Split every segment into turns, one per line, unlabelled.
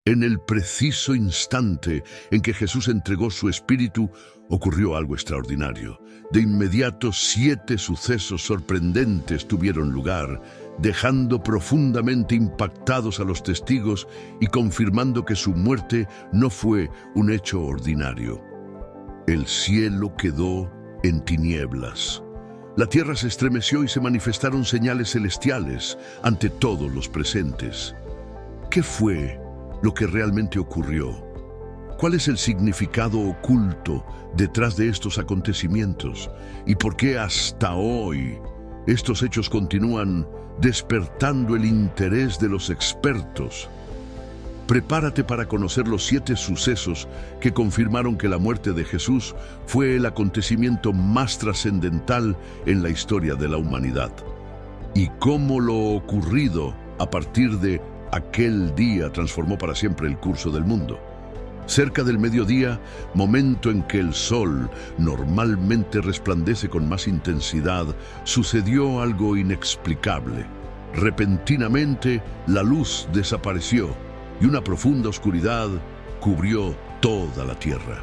En el preciso instante en que Jesús entregó su espíritu, ocurrió algo extraordinario. De inmediato, 7 sucesos sorprendentes tuvieron lugar, dejando profundamente impactados a los testigos y confirmando que su muerte no fue un hecho ordinario. El cielo quedó en tinieblas. La tierra se estremeció y se manifestaron señales celestiales ante todos los presentes. ¿Qué fue lo que realmente ocurrió? ¿Cuál es el significado oculto detrás de estos acontecimientos? ¿Y por qué hasta hoy estos hechos continúan despertando el interés de los expertos? Prepárate para conocer los 7 sucesos que confirmaron que la muerte de Jesús fue el acontecimiento más trascendental en la historia de la humanidad. Y cómo lo ocurrido a partir de aquel día transformó para siempre el curso del mundo. Cerca del mediodía, momento en que el sol normalmente resplandece con más intensidad, sucedió algo inexplicable. Repentinamente, la luz desapareció y una profunda oscuridad cubrió toda la tierra.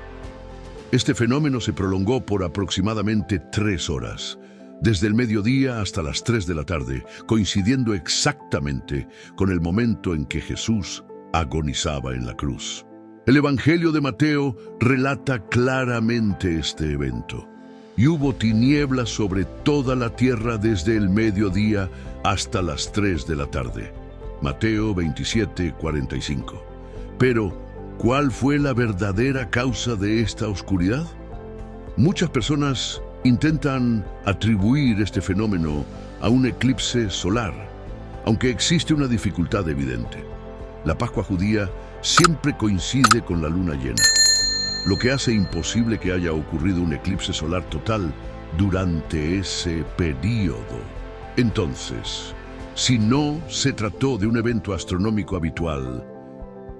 Este fenómeno se prolongó por aproximadamente 3 horas, desde el mediodía hasta las 3 de la tarde, coincidiendo exactamente con el momento en que Jesús agonizaba en la cruz. El Evangelio de Mateo relata claramente este evento. Y hubo tinieblas sobre toda la tierra desde el mediodía hasta las 3 de la tarde. Mateo 27:45. Pero, ¿cuál fue la verdadera causa de esta oscuridad? Muchas personas intentan atribuir este fenómeno a un eclipse solar, aunque existe una dificultad evidente. La Pascua judía siempre coincide con la luna llena, lo que hace imposible que haya ocurrido un eclipse solar total durante ese período. Entonces, si no se trató de un evento astronómico habitual,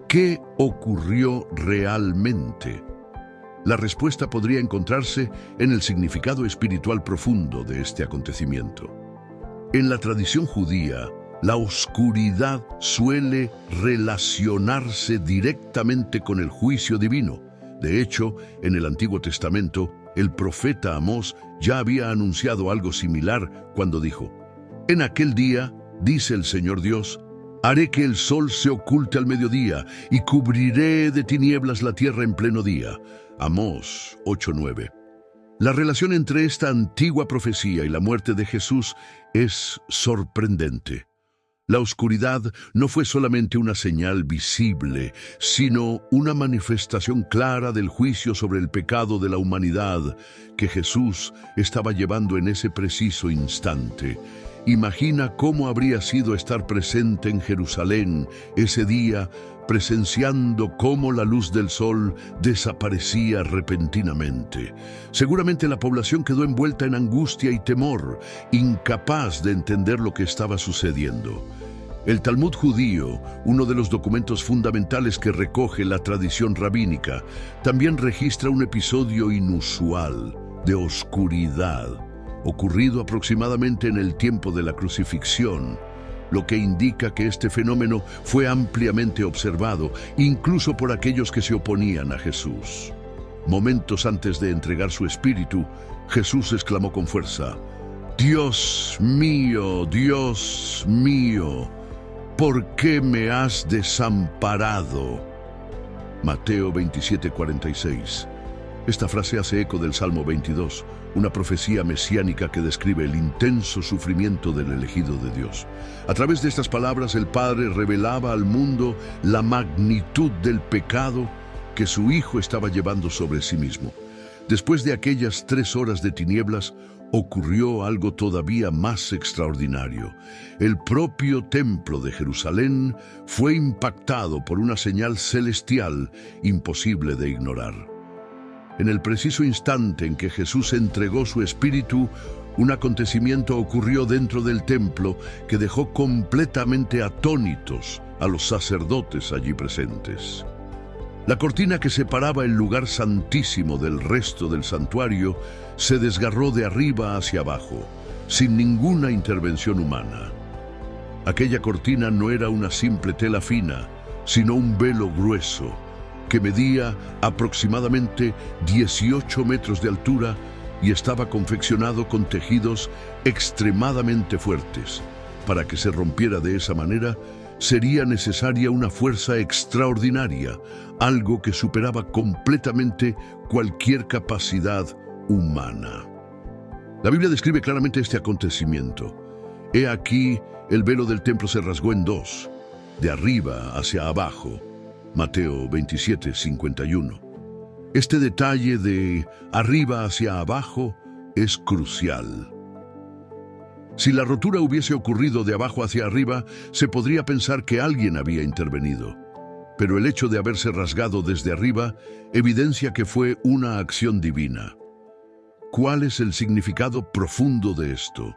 ¿qué ocurrió realmente? La respuesta podría encontrarse en el significado espiritual profundo de este acontecimiento. En la tradición judía, la oscuridad suele relacionarse directamente con el juicio divino. De hecho, en el Antiguo Testamento, el profeta Amós ya había anunciado algo similar cuando dijo: «En aquel día, dice el Señor Dios, haré que el sol se oculte al mediodía y cubriré de tinieblas la tierra en pleno día». Amós 8:9. La relación entre esta antigua profecía y la muerte de Jesús es sorprendente. La oscuridad no fue solamente una señal visible, sino una manifestación clara del juicio sobre el pecado de la humanidad que Jesús estaba llevando en ese preciso instante. Imagina cómo habría sido estar presente en Jerusalén ese día, presenciando cómo la luz del sol desaparecía repentinamente. Seguramente la población quedó envuelta en angustia y temor, incapaz de entender lo que estaba sucediendo. El Talmud judío, uno de los documentos fundamentales que recoge la tradición rabínica, también registra un episodio inusual de oscuridad, ocurrido aproximadamente en el tiempo de la crucifixión, lo que indica que este fenómeno fue ampliamente observado, incluso por aquellos que se oponían a Jesús. Momentos antes de entregar su espíritu, Jesús exclamó con fuerza: Dios mío, ¿por qué me has desamparado? Mateo 27:46. Esta frase hace eco del Salmo 22, una profecía mesiánica que describe el intenso sufrimiento del elegido de Dios. A través de estas palabras, el Padre revelaba al mundo la magnitud del pecado que su Hijo estaba llevando sobre sí mismo. Después de aquellas 3 horas de tinieblas, ocurrió algo todavía más extraordinario. El propio templo de Jerusalén fue impactado por una señal celestial imposible de ignorar. En el preciso instante en que Jesús entregó su espíritu, un acontecimiento ocurrió dentro del templo que dejó completamente atónitos a los sacerdotes allí presentes. La cortina que separaba el lugar santísimo del resto del santuario se desgarró de arriba hacia abajo, sin ninguna intervención humana. Aquella cortina no era una simple tela fina, sino un velo grueso que medía aproximadamente 18 metros de altura y estaba confeccionado con tejidos extremadamente fuertes. Para que se rompiera de esa manera, sería necesaria una fuerza extraordinaria, algo que superaba completamente cualquier capacidad humana. La Biblia describe claramente este acontecimiento. He aquí, el velo del templo se rasgó en dos, de arriba hacia abajo. Mateo 27, 51. Este detalle de arriba hacia abajo es crucial. Si la rotura hubiese ocurrido de abajo hacia arriba, se podría pensar que alguien había intervenido. Pero el hecho de haberse rasgado desde arriba evidencia que fue una acción divina. ¿Cuál es el significado profundo de esto?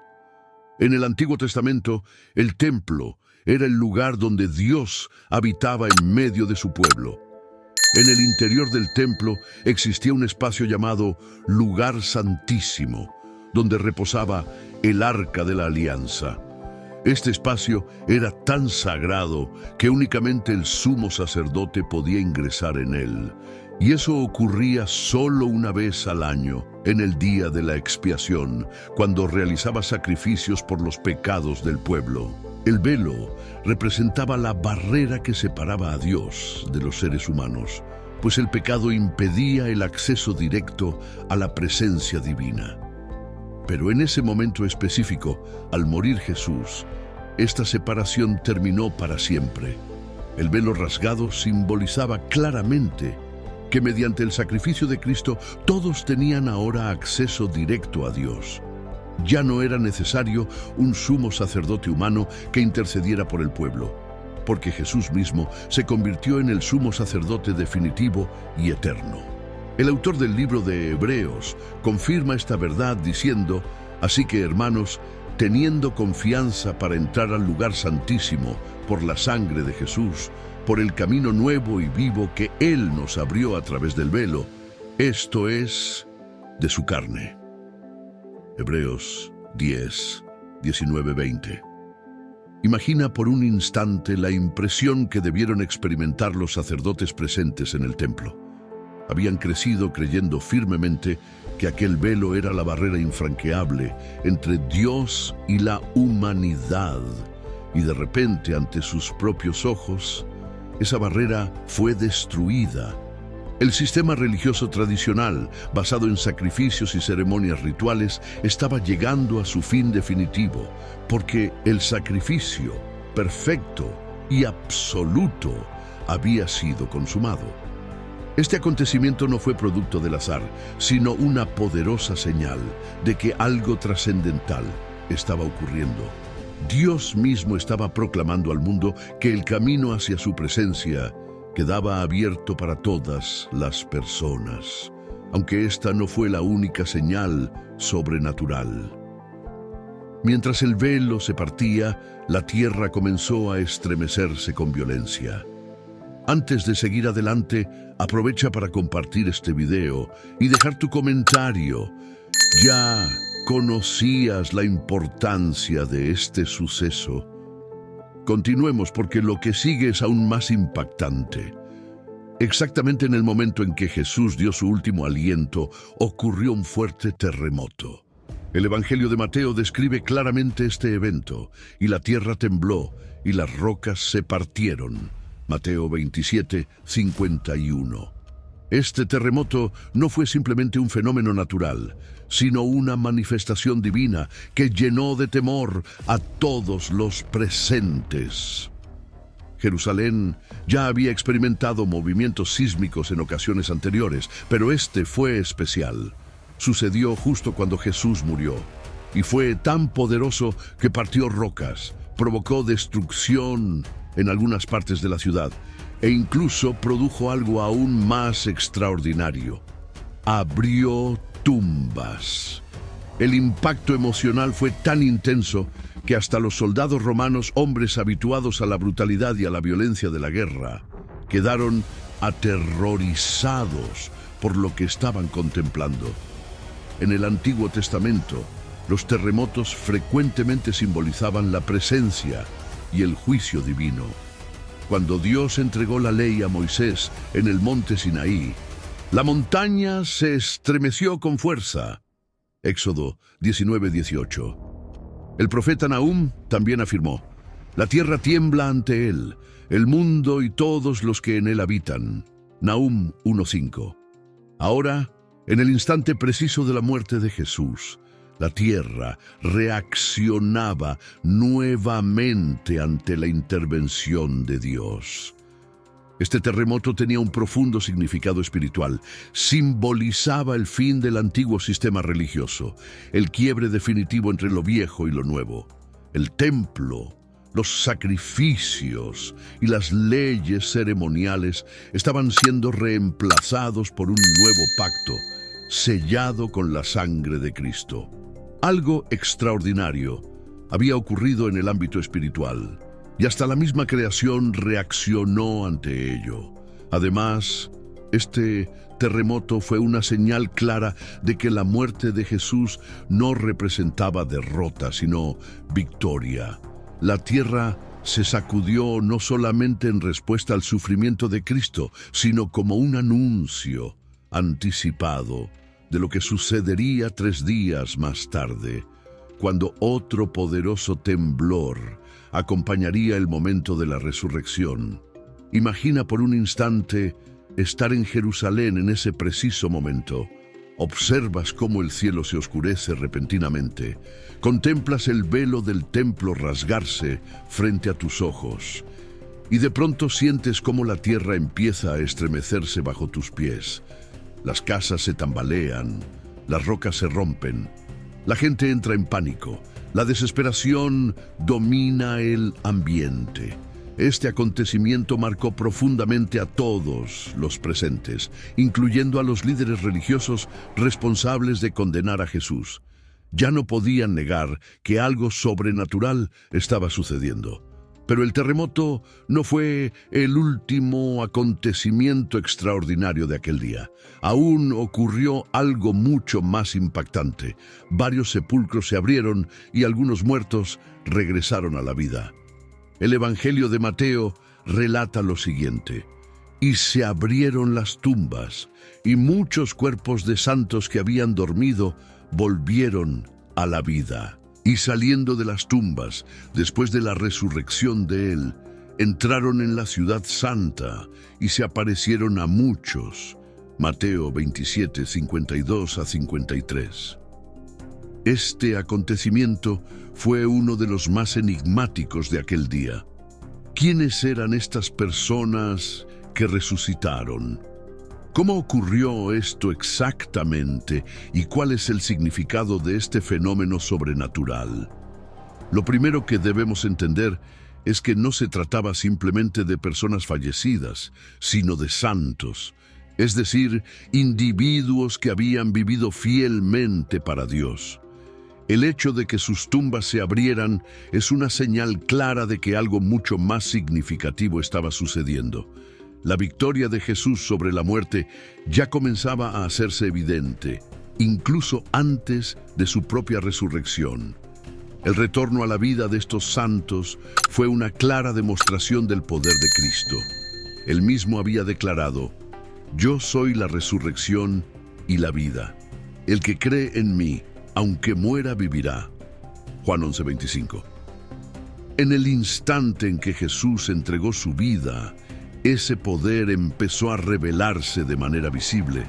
En el Antiguo Testamento, el templo era el lugar donde Dios habitaba en medio de su pueblo. En el interior del templo existía un espacio llamado Lugar Santísimo, donde reposaba el Arca de la Alianza. Este espacio era tan sagrado que únicamente el sumo sacerdote podía ingresar en él, y eso ocurría solo una vez al año, en el día de la expiación, cuando realizaba sacrificios por los pecados del pueblo. El velo representaba la barrera que separaba a Dios de los seres humanos, pues el pecado impedía el acceso directo a la presencia divina. Pero en ese momento específico, al morir Jesús, esta separación terminó para siempre. El velo rasgado simbolizaba claramente que mediante el sacrificio de Cristo todos tenían ahora acceso directo a Dios. Ya no era necesario un sumo sacerdote humano que intercediera por el pueblo, porque Jesús mismo se convirtió en el sumo sacerdote definitivo y eterno. El autor del libro de Hebreos confirma esta verdad diciendo: así que, hermanos, teniendo confianza para entrar al lugar santísimo por la sangre de Jesús, por el camino nuevo y vivo que Él nos abrió a través del velo, esto es, de su carne. Hebreos 10, 19, 20. Imagina por un instante la impresión que debieron experimentar los sacerdotes presentes en el templo. Habían crecido creyendo firmemente que aquel velo era la barrera infranqueable entre Dios y la humanidad, y de repente, ante sus propios ojos, esa barrera fue destruida. El sistema religioso tradicional, basado en sacrificios y ceremonias rituales, estaba llegando a su fin definitivo, porque el sacrificio perfecto y absoluto había sido consumado. Este acontecimiento no fue producto del azar, sino una poderosa señal de que algo trascendental estaba ocurriendo. Dios mismo estaba proclamando al mundo que el camino hacia su presencia quedaba abierto para todas las personas, aunque esta no fue la única señal sobrenatural. Mientras el velo se partía, la tierra comenzó a estremecerse con violencia. Antes de seguir adelante, aprovecha para compartir este video y dejar tu comentario. ¿Ya conocías la importancia de este suceso? Continuemos, porque lo que sigue es aún más impactante. Exactamente en el momento en que Jesús dio su último aliento, ocurrió un fuerte terremoto. El Evangelio de Mateo describe claramente este evento: y la tierra tembló, y las rocas se partieron. Mateo 27, 51. Este terremoto no fue simplemente un fenómeno natural, sino una manifestación divina que llenó de temor a todos los presentes. Jerusalén ya había experimentado movimientos sísmicos en ocasiones anteriores, pero este fue especial. Sucedió justo cuando Jesús murió, y fue tan poderoso que partió rocas, provocó destrucción en algunas partes de la ciudad, e incluso produjo algo aún más extraordinario: abrió tumbas. El impacto emocional fue tan intenso que hasta los soldados romanos, hombres habituados a la brutalidad y a la violencia de la guerra, quedaron aterrorizados por lo que estaban contemplando. En el Antiguo Testamento, los terremotos frecuentemente simbolizaban la presencia y el juicio divino. cuando Dios entregó la ley a Moisés en el monte Sinaí, la montaña se estremeció con fuerza. Éxodo 19:18. El profeta Nahum también afirmó: la tierra tiembla ante él, el mundo y todos los que en él habitan. Nahum 1:5. Ahora, en el instante preciso de la muerte de Jesús, la tierra reaccionaba nuevamente ante la intervención de Dios. Este terremoto tenía un profundo significado espiritual. Simbolizaba el fin del antiguo sistema religioso, el quiebre definitivo entre lo viejo y lo nuevo. El templo, los sacrificios y las leyes ceremoniales estaban siendo reemplazados por un nuevo pacto, sellado con la sangre de Cristo. Algo extraordinario había ocurrido en el ámbito espiritual, y hasta la misma creación reaccionó ante ello. Además, este terremoto fue una señal clara de que la muerte de Jesús no representaba derrota, sino victoria. La tierra se sacudió no solamente en respuesta al sufrimiento de Cristo, sino como un anuncio anticipado de lo que sucedería 3 días más tarde, cuando otro poderoso temblor acompañaría el momento de la resurrección. Imagina por un instante estar en Jerusalén en ese preciso momento. Observas cómo el cielo se oscurece repentinamente. Contemplas el velo del templo rasgarse frente a tus ojos. Y de pronto sientes cómo la tierra empieza a estremecerse bajo tus pies. Las casas se tambalean, las rocas se rompen. La gente entra en pánico. La desesperación domina el ambiente. Este acontecimiento marcó profundamente a todos los presentes, incluyendo a los líderes religiosos responsables de condenar a Jesús. Ya no podían negar que algo sobrenatural estaba sucediendo. Pero el terremoto no fue el último acontecimiento extraordinario de aquel día. Aún ocurrió algo mucho más impactante. Varios sepulcros se abrieron y algunos muertos regresaron a la vida. El Evangelio de Mateo relata lo siguiente: y se abrieron las tumbas, y muchos cuerpos de santos que habían dormido volvieron a la vida. Y saliendo de las tumbas, después de la resurrección de él, entraron en la ciudad santa y se aparecieron a muchos. Mateo 27, 52-53. Este acontecimiento fue uno de los más enigmáticos de aquel día. ¿Quiénes eran estas personas que resucitaron? ¿Cómo ocurrió esto exactamente y cuál es el significado de este fenómeno sobrenatural? Lo primero que debemos entender es que no se trataba simplemente de personas fallecidas, sino de santos, es decir, individuos que habían vivido fielmente para Dios. El hecho de que sus tumbas se abrieran es una señal clara de que algo mucho más significativo estaba sucediendo. La victoria de Jesús sobre la muerte ya comenzaba a hacerse evidente, incluso antes de su propia resurrección. El retorno a la vida de estos santos fue una clara demostración del poder de Cristo. Él mismo había declarado: «Yo soy la resurrección y la vida. El que cree en mí, aunque muera, vivirá». Juan 11:25. En el instante en que Jesús entregó su vida, ese poder empezó a revelarse de manera visible.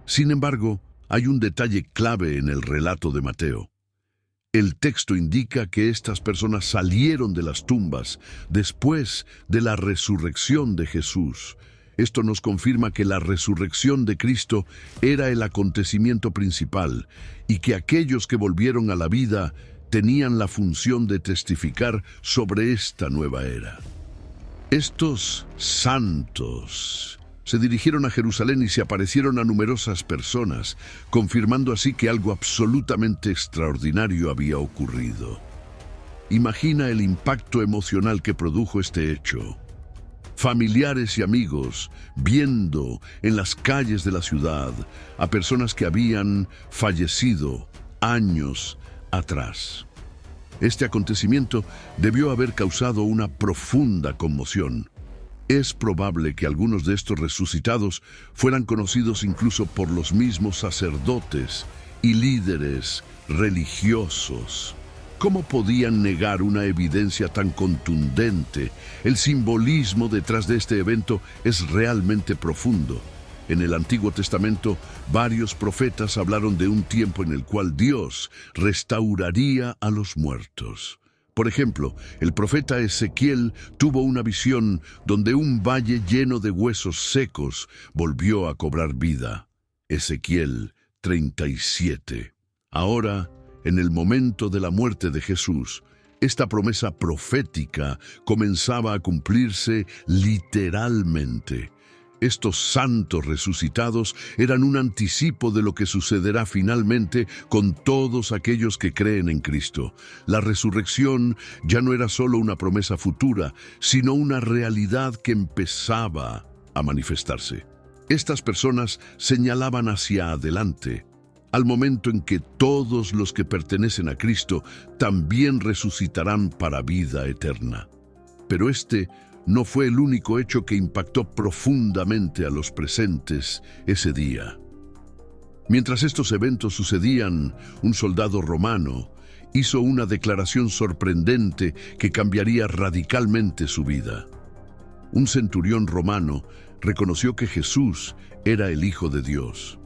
Sin embargo, hay un detalle clave en el relato de Mateo. El texto indica que estas personas salieron de las tumbas después de la resurrección de Jesús. Esto nos confirma que la resurrección de Cristo era el acontecimiento principal y que aquellos que volvieron a la vida tenían la función de testificar sobre esta nueva era. Estos santos se dirigieron a Jerusalén y se aparecieron a numerosas personas, confirmando así que algo absolutamente extraordinario había ocurrido. Imagina el impacto emocional que produjo este hecho. Familiares y amigos viendo en las calles de la ciudad a personas que habían fallecido años atrás. Este acontecimiento debió haber causado una profunda conmoción. Es probable que algunos de estos resucitados fueran conocidos incluso por los mismos sacerdotes y líderes religiosos. ¿Cómo podían negar una evidencia tan contundente? El simbolismo detrás de este evento es realmente profundo. En el Antiguo Testamento, varios profetas hablaron de un tiempo en el cual Dios restauraría a los muertos. Por ejemplo, el profeta Ezequiel tuvo una visión donde un valle lleno de huesos secos volvió a cobrar vida. Ezequiel 37. Ahora, en el momento de la muerte de Jesús, esta promesa profética comenzaba a cumplirse literalmente. Estos santos resucitados eran un anticipo de lo que sucederá finalmente con todos aquellos que creen en Cristo. La resurrección ya no era solo una promesa futura, sino una realidad que empezaba a manifestarse. Estas personas señalaban hacia adelante, al momento en que todos los que pertenecen a Cristo también resucitarán para vida eterna. Pero este no fue el único hecho que impactó profundamente a los presentes ese día. Mientras estos eventos sucedían, un soldado romano hizo una declaración sorprendente que cambiaría radicalmente su vida. Un centurión romano reconoció que Jesús era el Hijo de Dios.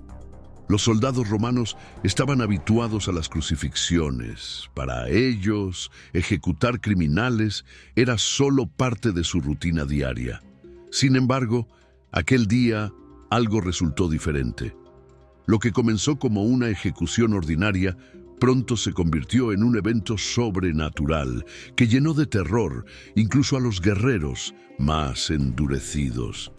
Los soldados romanos estaban habituados a las crucifixiones. Para ellos, ejecutar criminales era solo parte de su rutina diaria. Sin embargo, aquel día algo resultó diferente. Lo que comenzó como una ejecución ordinaria pronto se convirtió en un evento sobrenatural que llenó de terror incluso a los guerreros más endurecidos.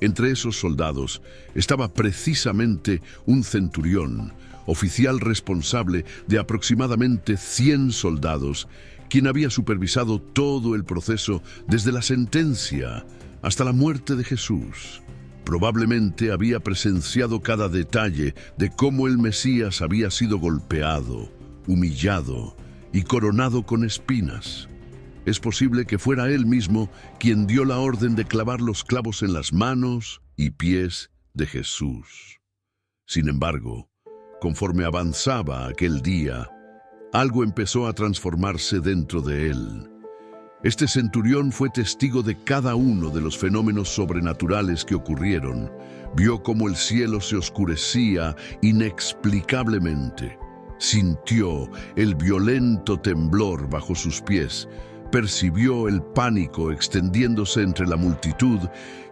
Entre esos soldados estaba precisamente un centurión, oficial responsable de aproximadamente 100 soldados, quien había supervisado todo el proceso desde la sentencia hasta la muerte de Jesús. Probablemente había presenciado cada detalle de cómo el Mesías había sido golpeado, humillado y coronado con espinas. Es posible que fuera él mismo quien dio la orden de clavar los clavos en las manos y pies de Jesús. Sin embargo, conforme avanzaba aquel día, algo empezó a transformarse dentro de él. Este centurión fue testigo de cada uno de los fenómenos sobrenaturales que ocurrieron. Vio cómo el cielo se oscurecía inexplicablemente. Sintió el violento temblor bajo sus pies. Percibió el pánico extendiéndose entre la multitud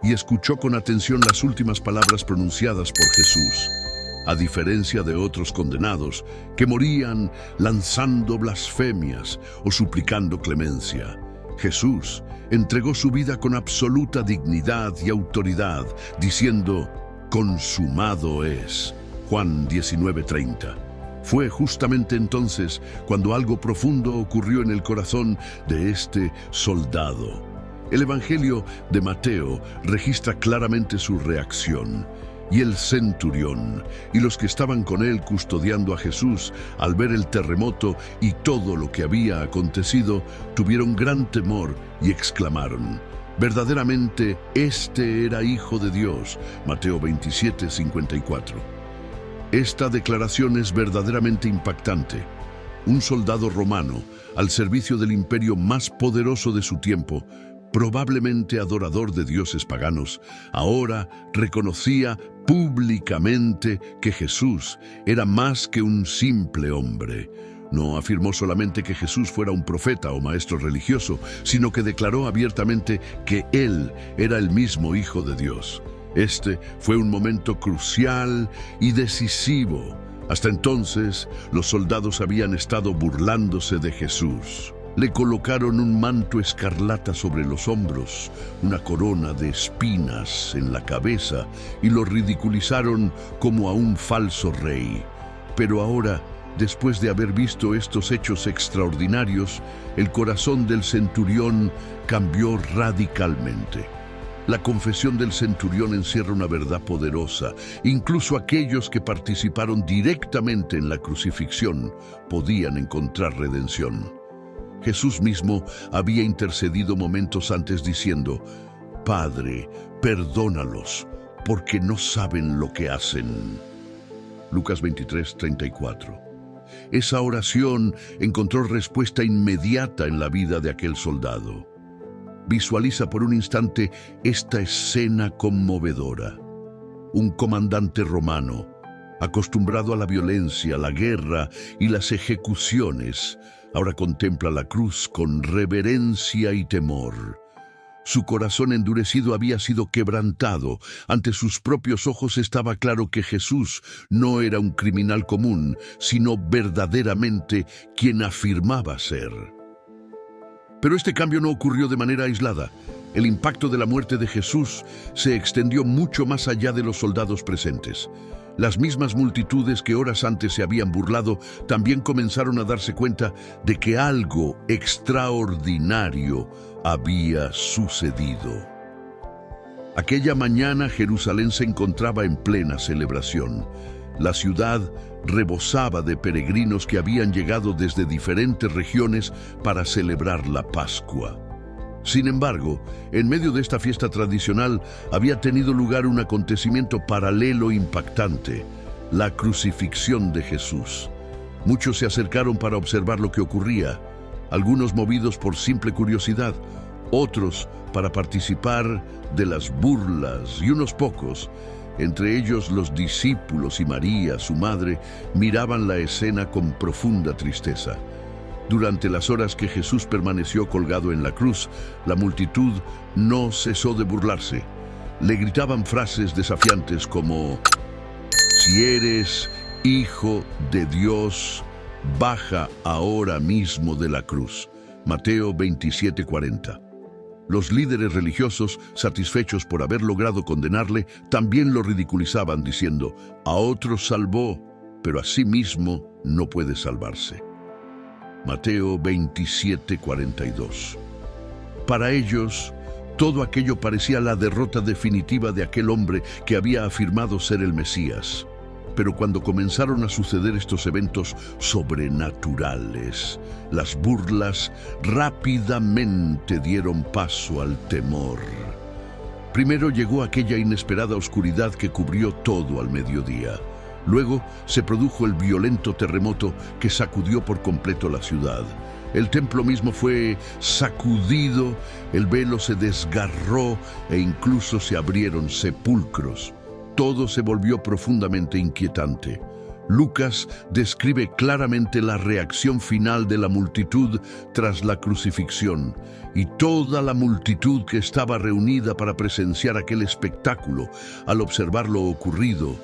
y escuchó con atención las últimas palabras pronunciadas por Jesús. A diferencia de otros condenados que morían lanzando blasfemias o suplicando clemencia, Jesús entregó su vida con absoluta dignidad y autoridad, diciendo: «Consumado es». Juan 19:30. Fue justamente entonces cuando algo profundo ocurrió en el corazón de este soldado. El Evangelio de Mateo registra claramente su reacción. Y el centurión y los que estaban con él custodiando a Jesús, al ver el terremoto y todo lo que había acontecido, tuvieron gran temor y exclamaron: «Verdaderamente, este era Hijo de Dios». Mateo 27:54. Esta declaración es verdaderamente impactante. Un soldado romano, al servicio del imperio más poderoso de su tiempo, probablemente adorador de dioses paganos, ahora reconocía públicamente que Jesús era más que un simple hombre. No afirmó solamente que Jesús fuera un profeta o maestro religioso, sino que declaró abiertamente que Él era el mismo Hijo de Dios. Este fue un momento crucial y decisivo. Hasta entonces, los soldados habían estado burlándose de Jesús. Le colocaron un manto escarlata sobre los hombros, una corona de espinas en la cabeza y lo ridiculizaron como a un falso rey. Pero ahora, después de haber visto estos hechos extraordinarios, el corazón del centurión cambió radicalmente. La confesión del centurión encierra una verdad poderosa. Incluso aquellos que participaron directamente en la crucifixión podían encontrar redención. Jesús mismo había intercedido momentos antes diciendo: Padre, perdónalos, porque no saben lo que hacen. Lucas 23:34. Esa oración encontró respuesta inmediata en la vida de aquel soldado. Visualiza por un instante esta escena conmovedora. Un comandante romano, acostumbrado a la violencia, la guerra y las ejecuciones, ahora contempla la cruz con reverencia y temor. Su corazón endurecido había sido quebrantado. Ante sus propios ojos estaba claro que Jesús no era un criminal común, sino verdaderamente quien afirmaba ser. Pero este cambio no ocurrió de manera aislada. El impacto de la muerte de Jesús se extendió mucho más allá de los soldados presentes. Las mismas multitudes que horas antes se habían burlado también comenzaron a darse cuenta de que algo extraordinario había sucedido. Aquella mañana Jerusalén se encontraba en plena celebración. La ciudad rebosaba de peregrinos que habían llegado desde diferentes regiones para celebrar la Pascua. Sin embargo, en medio de esta fiesta tradicional había tenido lugar un acontecimiento paralelo impactante: la crucifixión de Jesús. Muchos se acercaron para observar lo que ocurría, algunos movidos por simple curiosidad, otros para participar de las burlas, y unos pocos, entre ellos los discípulos y María, su madre, miraban la escena con profunda tristeza. Durante las horas que Jesús permaneció colgado en la cruz, la multitud no cesó de burlarse. Le gritaban frases desafiantes como: «Si eres hijo de Dios, baja ahora mismo de la cruz». Mateo 27:40. Los líderes religiosos, satisfechos por haber logrado condenarle, también lo ridiculizaban diciendo: «A otros salvó, pero a sí mismo no puede salvarse». Mateo 27:42. Para ellos, todo aquello parecía la derrota definitiva de aquel hombre que había afirmado ser el Mesías. Pero cuando comenzaron a suceder estos eventos sobrenaturales, las burlas rápidamente dieron paso al temor. Primero llegó aquella inesperada oscuridad que cubrió todo al mediodía. Luego se produjo el violento terremoto que sacudió por completo la ciudad. El templo mismo fue sacudido, el velo se desgarró e incluso se abrieron sepulcros. Todo se volvió profundamente inquietante. Lucas describe claramente la reacción final de la multitud tras la crucifixión, y toda la multitud que estaba reunida para presenciar aquel espectáculo, al observar lo ocurrido,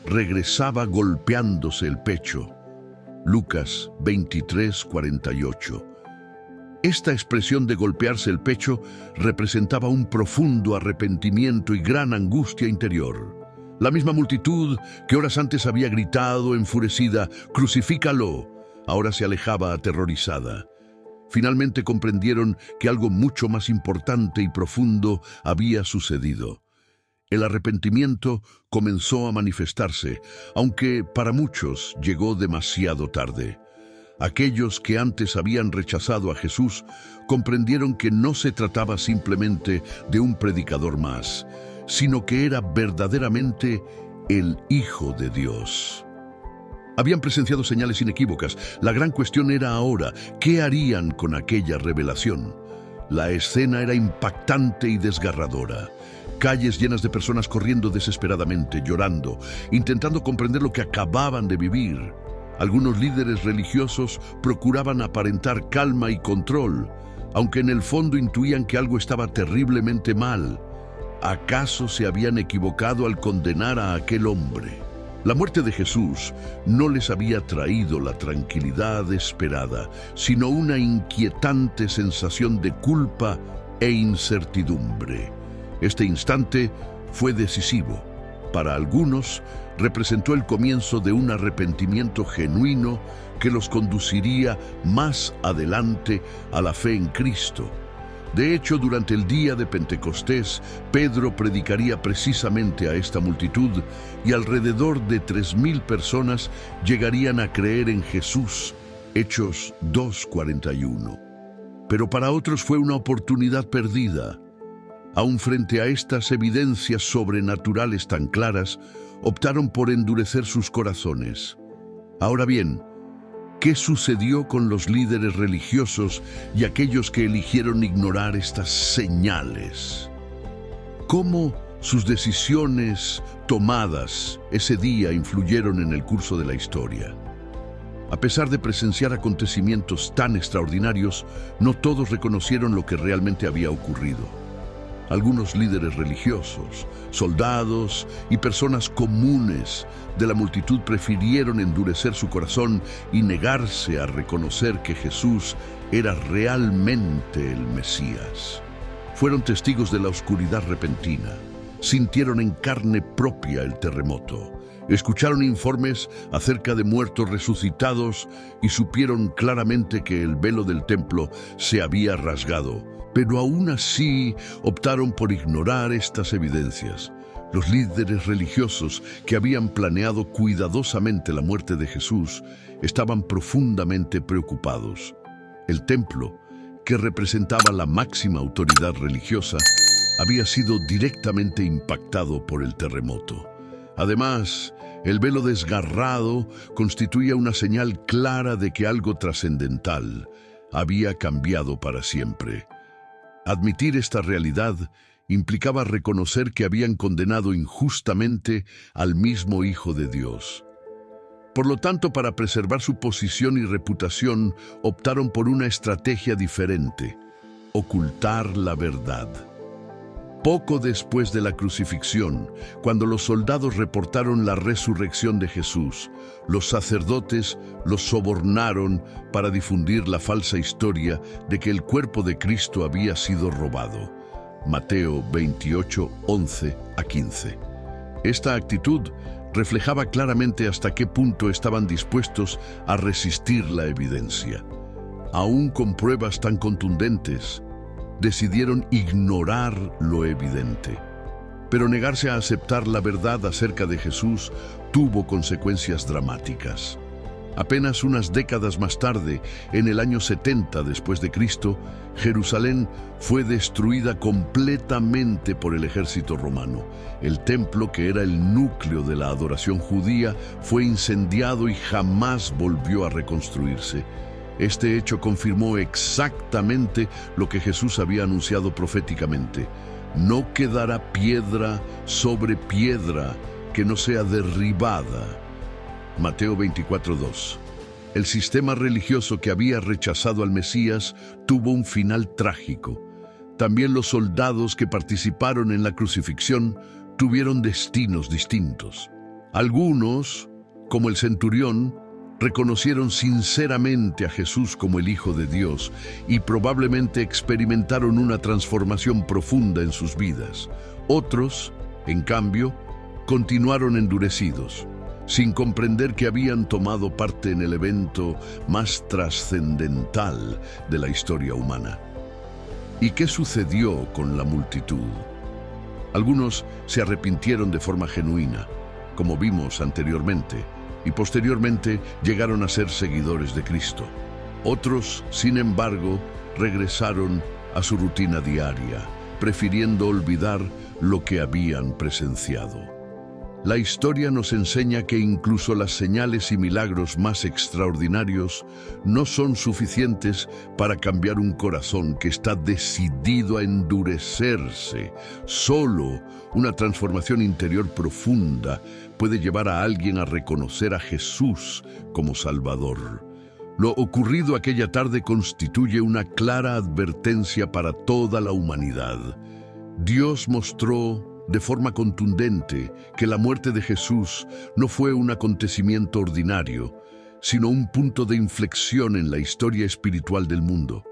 regresaba golpeándose el pecho. Lucas 23:48. Esta expresión de golpearse el pecho representaba un profundo arrepentimiento y gran angustia interior. La misma multitud que horas antes había gritado enfurecida: «¡Crucifícalo!», ahora se alejaba aterrorizada. Finalmente comprendieron que algo mucho más importante y profundo había sucedido. El arrepentimiento comenzó a manifestarse, aunque para muchos llegó demasiado tarde. Aquellos que antes habían rechazado a Jesús comprendieron que no se trataba simplemente de un predicador más, sino que era verdaderamente el Hijo de Dios. Habían presenciado señales inequívocas. La gran cuestión era ahora: ¿qué harían con aquella revelación? La escena era impactante y desgarradora. Calles llenas de personas corriendo desesperadamente, llorando, intentando comprender lo que acababan de vivir. Algunos líderes religiosos procuraban aparentar calma y control, aunque en el fondo intuían que algo estaba terriblemente mal. ¿Acaso se habían equivocado al condenar a aquel hombre? La muerte de Jesús no les había traído la tranquilidad esperada, sino una inquietante sensación de culpa e incertidumbre. Este instante fue decisivo. Para algunos, representó el comienzo de un arrepentimiento genuino que los conduciría más adelante a la fe en Cristo. De hecho, durante el día de Pentecostés, Pedro predicaría precisamente a esta multitud y alrededor de 3,000 personas llegarían a creer en Jesús. Hechos 2:41. Pero para otros fue una oportunidad perdida. Aun frente a estas evidencias sobrenaturales tan claras, optaron por endurecer sus corazones. Ahora bien, ¿qué sucedió con los líderes religiosos y aquellos que eligieron ignorar estas señales? ¿Cómo sus decisiones tomadas ese día influyeron en el curso de la historia? A pesar de presenciar acontecimientos tan extraordinarios, no todos reconocieron lo que realmente había ocurrido. Algunos líderes religiosos, soldados y personas comunes de la multitud prefirieron endurecer su corazón y negarse a reconocer que Jesús era realmente el Mesías. Fueron testigos de la oscuridad repentina, sintieron en carne propia el terremoto, escucharon informes acerca de muertos resucitados y supieron claramente que el velo del templo se había rasgado. Pero aún así optaron por ignorar estas evidencias. Los líderes religiosos que habían planeado cuidadosamente la muerte de Jesús estaban profundamente preocupados. El templo, que representaba la máxima autoridad religiosa, había sido directamente impactado por el terremoto. Además, el velo desgarrado constituía una señal clara de que algo trascendental había cambiado para siempre. Admitir esta realidad implicaba reconocer que habían condenado injustamente al mismo Hijo de Dios. Por lo tanto, para preservar su posición y reputación, optaron por una estrategia diferente: ocultar la verdad. Poco después de la crucifixión, cuando los soldados reportaron la resurrección de Jesús, los sacerdotes los sobornaron para difundir la falsa historia de que el cuerpo de Cristo había sido robado. Mateo 28, 11 a 15. Esta actitud reflejaba claramente hasta qué punto estaban dispuestos a resistir la evidencia. Aún con pruebas tan contundentes, decidieron ignorar lo evidente. Pero negarse a aceptar la verdad acerca de Jesús tuvo consecuencias dramáticas. Apenas unas décadas más tarde, en el año 70 después de Cristo, Jerusalén fue destruida completamente por el ejército romano. El templo, que era el núcleo de la adoración judía, fue incendiado y jamás volvió a reconstruirse. Este hecho confirmó exactamente lo que Jesús había anunciado proféticamente: no quedará piedra sobre piedra que no sea derribada. Mateo 24:2. El sistema religioso que había rechazado al Mesías tuvo un final trágico. También los soldados que participaron en la crucifixión tuvieron destinos distintos. Algunos, como el centurión, reconocieron sinceramente a Jesús como el Hijo de Dios y probablemente experimentaron una transformación profunda en sus vidas. Otros, en cambio, continuaron endurecidos, sin comprender que habían tomado parte en el evento más trascendental de la historia humana. ¿Y qué sucedió con la multitud? Algunos se arrepintieron de forma genuina, como vimos anteriormente, y posteriormente llegaron a ser seguidores de Cristo. Otros, sin embargo, regresaron a su rutina diaria, prefiriendo olvidar lo que habían presenciado. La historia nos enseña que incluso las señales y milagros más extraordinarios no son suficientes para cambiar un corazón que está decidido a endurecerse. Solo una transformación interior profunda puede llevar a alguien a reconocer a Jesús como Salvador. Lo ocurrido aquella tarde constituye una clara advertencia para toda la humanidad. Dios mostró de forma contundente que la muerte de Jesús no fue un acontecimiento ordinario, sino un punto de inflexión en la historia espiritual del mundo.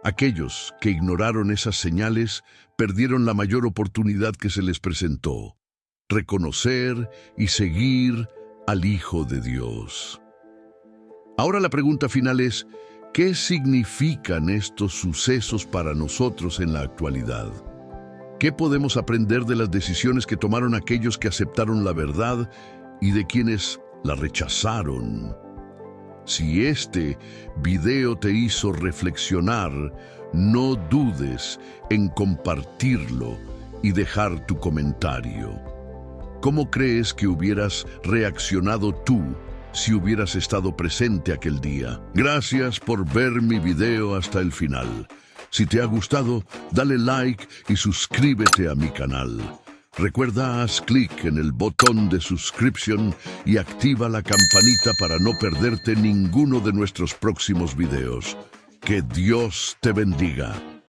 Aquellos que ignoraron esas señales perdieron la mayor oportunidad que se les presentó: reconocer y seguir al Hijo de Dios. Ahora la pregunta final es: ¿qué significan estos sucesos para nosotros en la actualidad? ¿Qué podemos aprender de las decisiones que tomaron aquellos que aceptaron la verdad y de quienes la rechazaron? Si este video te hizo reflexionar, no dudes en compartirlo y dejar tu comentario. ¿Cómo crees que hubieras reaccionado tú si hubieras estado presente aquel día? Gracias por ver mi video hasta el final. Si te ha gustado, dale like y suscríbete a mi canal. Recuerda, haz clic en el botón de suscripción y activa la campanita para no perderte ninguno de nuestros próximos videos. Que Dios te bendiga.